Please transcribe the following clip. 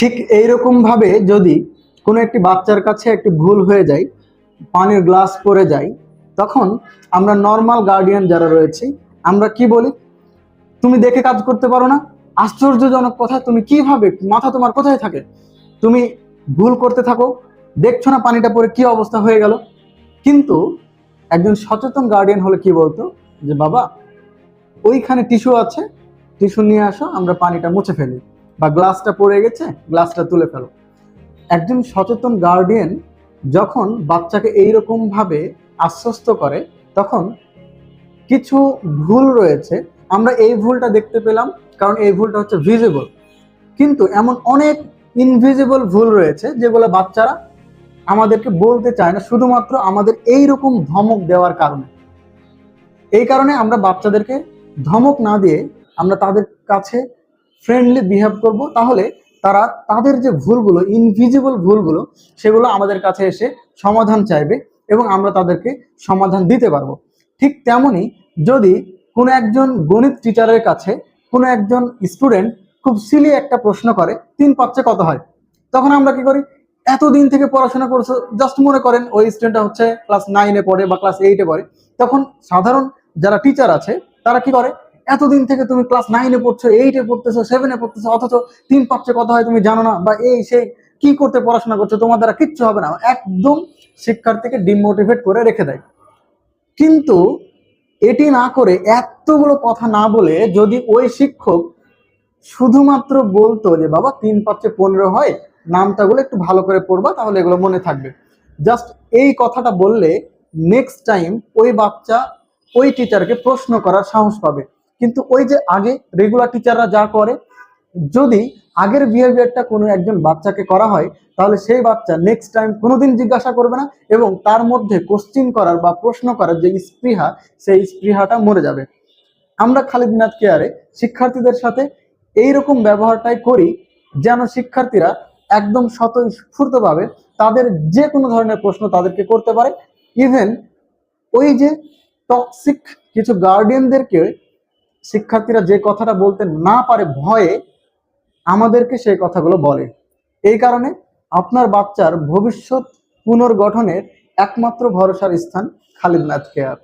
ঠিক এইরকম ভাবে যদি কোনো একটি বাচ্চার কাছে একটি ভুল হয়ে যায়, পানির গ্লাস পড়ে যায়, তখন আমরা নর্মাল গার্ডিয়ান যারা রয়েছে আমরা কি বলি, তুমি দেখে কাজ করতে পারো না? আশ্চর্যজনক কথা, তুমি কিভাবে, মাথা তোমার কোথায় থাকে? তুমি ভুল করতে থাকো, দেখছো না পানিটা পড়ে কি অবস্থা হয়ে গেল? কিন্তু একজন সচেতন গার্ডিয়ান হলে কি বলতো, যে বাবা ওইখানে টিস্যু আছে, টিস্যু নিয়ে আসো, আমরা পানিটা মুছে ফেলি, বা গ্লাসটা পড়ে গেছে, গ্লাসটা তুলে ফেলো। একজন সচেতন গার্ডিয়ান যখন বাচ্চাকে এইরকম ভাবে আশ্বস্ত করে, তখন কিছু ভুল রয়েছে, আমরা এই ভুলটা দেখতে পেলাম কারণ এই ভুলটা হচ্ছে ভিজিবল, কিন্তু এমন অনেক ইনভিজিবল ভুল রয়েছে যেগুলো বাচ্চারা আমাদেরকে বলতে চায় না, শুধুমাত্র আমাদের এইরকম ধমক দেওয়ার কারণে। এই কারণে আমরা বাচ্চাদেরকে ধমক না দিয়ে আমরা তাদের কাছে ফ্রেন্ডলি বিহেভ করব, তাহলে তারা তাদের যে ভুলগুলো, ইনভিজিবল ভুলগুলো, সেগুলো আমাদের কাছে এসে সমাধান চাইবে এবং আমরা তাদেরকে সমাধান দিতে পারবো। ঠিক তেমনি যদি কোনো একজন গণিত টিচারের কাছে কোনো একজন স্টুডেন্ট খুব সিলি একটা প্রশ্ন করে, 3 5 কত হয়, তখন আমরা কি করি, এতদিন থেকে পড়াশোনা করছো, জাস্ট মনে করেন ওই স্টুডেন্টটা হচ্ছে ক্লাস 9-এ পড়ে বা ক্লাস 8-এ পড়ে, তখন সাধারণ যারা টিচার আছে তারা কি করে, এতদিন থেকে তুমি ক্লাস 9-এ পড়ছো, 8-এ পড়তেছো, 7-এ পড়তেছো, অথচ 3 5 কত হয় তুমি জানো না, বা এই সেই কি করতে পড়াশোনা করছো, তোমার দ্বারা কিচ্ছু হবে না, একদম শিক্ষার্থীকে ডিমোটিভেট করে রেখে দেয়। কিন্তু এটি না করে, এতগুলো কথা না বলে, যদি ওই শিক্ষক শুধুমাত্র বলতো যে বাবা 3 5 15 হয়, নামটাগুলো একটু ভালো করে পড়বা, তাহলে এগুলো মনে থাকবে, জাস্ট এই কথাটা বললে নেক্সট টাইম ওই বাচ্চা ওই টিচারকে প্রশ্ন করার সাহস পাবে। কিন্তু ওই যে আগে রেগুলার টিচাররা যা করে, যদি আগের বিহেভিয়ারটা কোনো একজন বাচ্চাকে করা হয়, তাহলে সেই বাচ্চা নেক্সট টাইম কোনোদিন জিজ্ঞাসা করবে না, এবং তার মধ্যে কোশ্চিন করার বা প্রশ্ন করার যে স্পৃহা, সেই স্পৃহাটা মরে যাবে। আমরা খালিদ মিনাত কেয়ারে শিক্ষার্থীদের সাথে এইরকম ব্যবহারটাই করি, যেন শিক্ষার্থীরা একদম স্বতঃস্ফূর্তভাবে তাদের যে কোনো ধরনের প্রশ্ন তাদেরকে করতে পারে। ইভেন ওই যে টক্সিক কিছু গার্ডিয়ানদেরকে শিক্ষার্থীরা যে কথাটা বলতে না পারে ভয়ে, আমাদেরকে সেই কথাগুলো বলে। এই কারণে আপনার বাচ্চার ভবিষ্যৎ পুনর্গঠনের একমাত্র ভরসার স্থান খালিদ মিনাত কেয়ার।